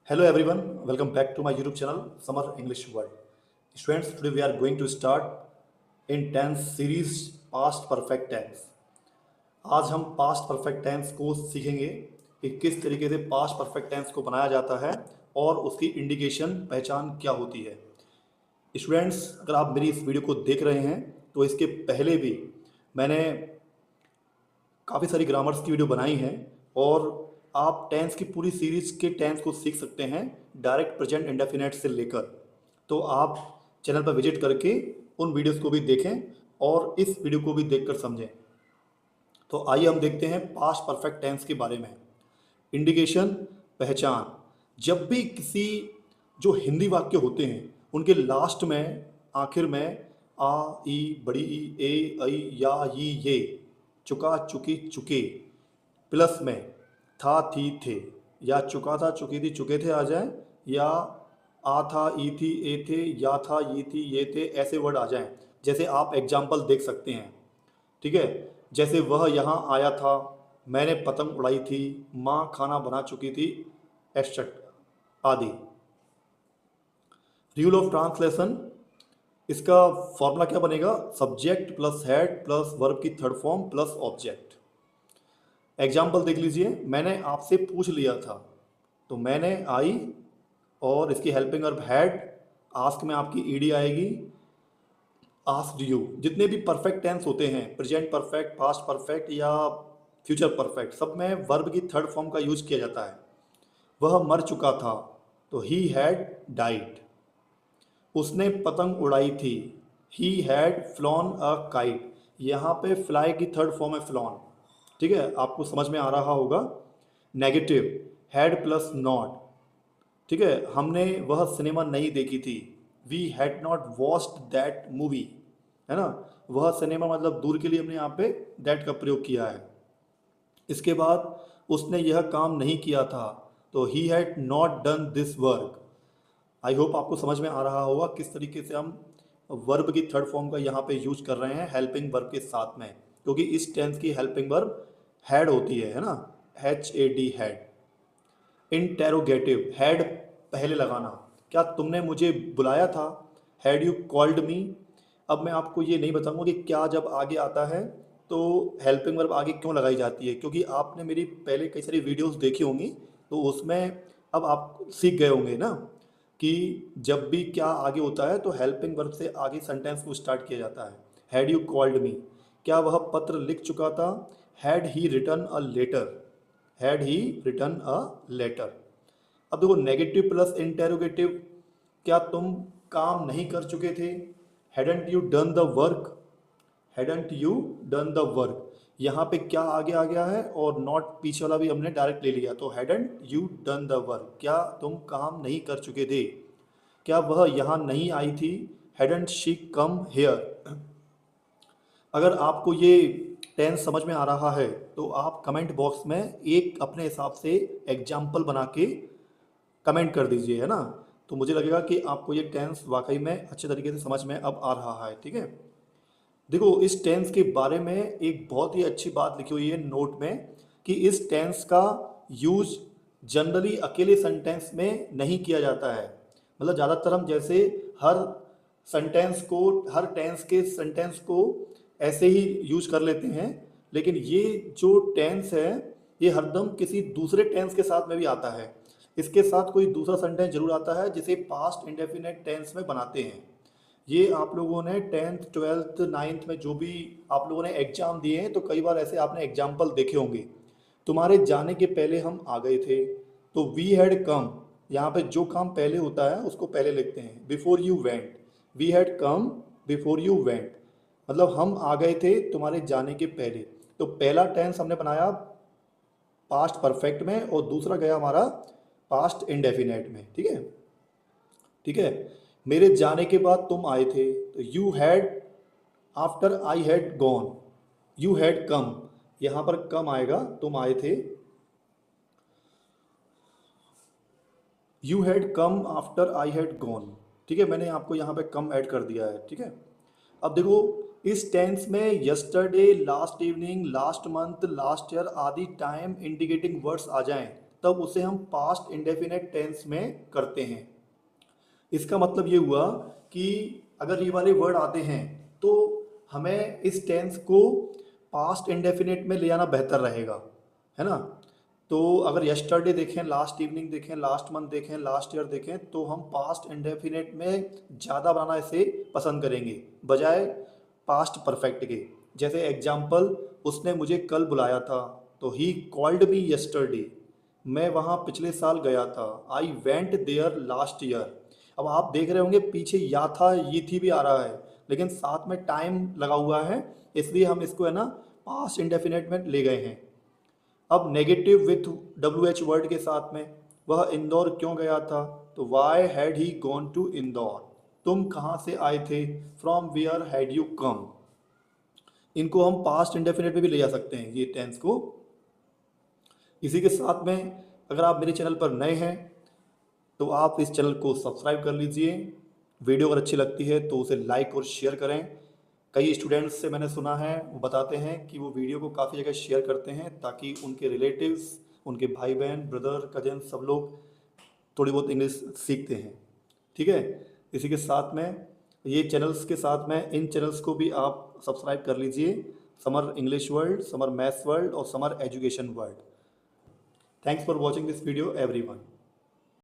Hello everyone, welcome back to my YouTube channel Summer English World. Students, today we are going to start in tense series past perfect tense. आज हम past perfect tense को सीखेंगे कि किस तरीके से past perfect tense को बनाया जाता है और उसकी इंडिकेशन पहचान क्या होती है। स्टूडेंट्स, अगर आप मेरी इस वीडियो को देख रहे हैं तो इसके पहले भी मैंने काफ़ी सारी ग्रामर्स की वीडियो बनाई हैं और आप टेंस की पूरी सीरीज के टेंस को सीख सकते हैं डायरेक्ट प्रेजेंट इंडेफिनेट से लेकर। तो आप चैनल पर विजिट करके उन वीडियोस को भी देखें और इस वीडियो को भी देखकर समझें। तो आइए हम देखते हैं पास्ट परफेक्ट टेंस के बारे में। इंडिकेशन, पहचान। जब भी किसी जो हिंदी वाक्य होते हैं उनके लास्ट में, आखिर में आ, ई, बड़ी ई, ए, ऐ, या, ई, ये, चुका, चुकी, चुके, प्लस में था, थी, थे, या चुका था, चुकी थी, चुके थे आ जाएं, या आ था, ई थी, ए थे, या था, ये थी, ये थे, ऐसे वर्ड आ जाएं। जैसे आप एग्जाम्पल देख सकते हैं, ठीक है। जैसे वह यहाँ आया था, मैंने पतंग उड़ाई थी, माँ खाना बना चुकी थी, एक्सेट्रा आदि। रूल ऑफ ट्रांसलेशन, इसका फॉर्मूला क्या बनेगा? Subject plus had plus verb की third form plus object. Example देख लीजिए, मैंने आपसे पूछ लिया था, तो मैंने आई और इसकी हेल्पिंग वर्ब हैड, आस्क में आपकी ईडी आएगी, आस्क्ड यू। जितने भी परफेक्ट टेंस होते हैं, प्रेजेंट परफेक्ट, पास्ट परफेक्ट या फ्यूचर परफेक्ट, सब में वर्ब की थर्ड फॉर्म का यूज किया जाता है। वह मर चुका था, तो ही हैड डाइड। उसने पतंग उड़ाई थी, he had flown a kite. यहाँ पे फ्लाई की थर्ड फॉर्म है फ्लॉन, ठीक है, आपको समझ में आ रहा होगा। नेगेटिव, हैड प्लस नॉट, ठीक है, हमने वह सिनेमा नहीं देखी थी, we had not watched that movie, है ना। वह सिनेमा मतलब दूर के लिए हमने यहाँ पे दैट का प्रयोग किया है। इसके बाद उसने यह काम नहीं किया था, तो he had not done this work. I hope आपको समझ में आ रहा होगा किस तरीके से हम वर्ब की थर्ड फॉर्म का यहाँ पे यूज कर रहे हैं हेल्पिंग वर्ब के साथ में, क्योंकि इस टेंस की हेल्पिंग वर्ब हैड होती है ना, HAD, हैड। इंटेरोगेटिव, हैड पहले लगाना, क्या तुमने मुझे बुलाया था, हैड यू कॉल्ड मी। अब मैं आपको ये नहीं बताऊंगा कि क्या जब आगे आता है तो हेल्पिंग वर्ब आगे क्यों लगाई जाती है, क्योंकि आपने मेरी पहले कई सारी वीडियोस देखी होंगी, तो उसमें अब आप सीख गए होंगे ना कि जब भी क्या आगे होता है तो हेल्पिंग वर्ब से आगे सेंटेंस को स्टार्ट किया जाता है। हैड यू कॉल्ड मी, क्या वह पत्र लिख चुका था, had he written a letter, had he written a letter. अब देखो, नेगेटिव प्लस इंटेरोगेटिव, क्या तुम काम नहीं कर चुके थे, hadn't you done the work, hadn't you done the work. यहाँ पे क्या आगे आ गया है और नॉट पीछे वाला भी हमने डायरेक्ट ले लिया, तो hadn't you done the work, क्या तुम काम नहीं कर चुके थे, क्या वह यहाँ नहीं आई थी, हैडंट शी कम हेयर। अगर आपको ये टेंस समझ में आ रहा है तो आप कमेंट बॉक्स में एक अपने हिसाब से एग्जाम्पल बना के कमेंट कर दीजिए, है ना। तो मुझे लगेगा कि आपको ये टेंस वाकई में अच्छे तरीके से समझ में अब आ रहा है, ठीक है। देखो, इस टेंस के बारे में एक बहुत ही अच्छी बात लिखी हुई है नोट में कि इस टेंस का यूज जनरली अकेले सेंटेंस में नहीं किया जाता है। मतलब ज़्यादातर हम जैसे हर सेंटेंस को, हर टेंस के सेंटेंस को ऐसे ही यूज कर लेते हैं, लेकिन ये जो टेंस है ये हरदम किसी दूसरे टेंस के साथ में भी आता है। इसके साथ कोई दूसरा सेंटेंस जरूर आता है जिसे पास्ट इंडेफिनिट टेंस में बनाते हैं। ये आप लोगों ने 10th 12th 9th में जो भी आप लोगों ने एग्जाम दिए हैं तो कई बार ऐसे आपने एग्जाम्पल देखे होंगे। तुम्हारे जाने के पहले हम आ गए थे, तो वी हैड कम, यहाँ पे जो काम पहले होता है उसको पहले लिखते हैं। Before you went, we had come before you went, मतलब हम आ गए थे तुम्हारे जाने के पहले। तो पहला टेंस हमने बनाया पास्ट परफेक्ट में और दूसरा गया हमारा पास्ट इंडेफिनेट में, ठीक है। ठीक है, मेरे जाने के बाद तुम आए थे, तो you had, after I had gone, you had come, यहां पर कम आएगा, तुम आए थे, you had come after I had gone, ठीक है। मैंने आपको यहाँ पे कम ऐड कर दिया है, ठीक है। अब देखो, इस टेंस में yesterday, last evening, last month, last year आदि टाइम इंडिकेटिंग वर्ड्स आ जाएं तब उसे हम पास्ट इंडेफिनेट टेंस में करते हैं। इसका मतलब ये हुआ कि अगर ये वाले वर्ड आते हैं तो हमें इस टेंस को पास्ट इंडेफिनेट में ले आना बेहतर रहेगा, है ना। तो अगर यस्टरडे देखें, लास्ट इवनिंग देखें, लास्ट मंथ देखें, लास्ट ईयर देखें, तो हम पास्ट इंडेफिनेट में ज़्यादा बनाना इसे पसंद करेंगे बजाय पास्ट परफेक्ट के। जैसे एग्जाम्पल, उसने मुझे कल बुलाया था, तो ही कॉल्ड मी यस्टरडे। मैं वहाँ पिछले साल गया था, I went there last year. अब आप देख रहे होंगे पीछे या था, ये थी भी आ रहा है, लेकिन साथ में टाइम लगा हुआ है, इसलिए हम इसको है ना पास्ट इंडेफिनेट में ले गए हैं। अब नेगेटिव विथ WH वर्ड के साथ में, वह इंदौर क्यों गया था, तो why had he gone to Indore. तुम कहाँ से आए थे, from where had you come. इनको हम पास्ट इंडेफिनेट में भी ले जा सकते हैं ये टेंस को। इसी के साथ में अगर आप मेरे चैनल पर नए हैं तो आप इस चैनल को सब्सक्राइब कर लीजिए। वीडियो अगर अच्छी लगती है तो उसे लाइक और शेयर करें। कई स्टूडेंट्स से मैंने सुना है, वो बताते हैं कि वो वीडियो को काफ़ी जगह शेयर करते हैं ताकि उनके रिलेटिव्स, उनके भाई बहन, ब्रदर, कजन सब लोग थोड़ी बहुत इंग्लिश सीखते हैं। ठीक है, इसी के साथ में ये चैनल्स के साथ में इन चैनल्स को भी आप सब्सक्राइब कर लीजिए, Samar English world, Samar maths world और Samar education world. Thanks for watching this video everyone.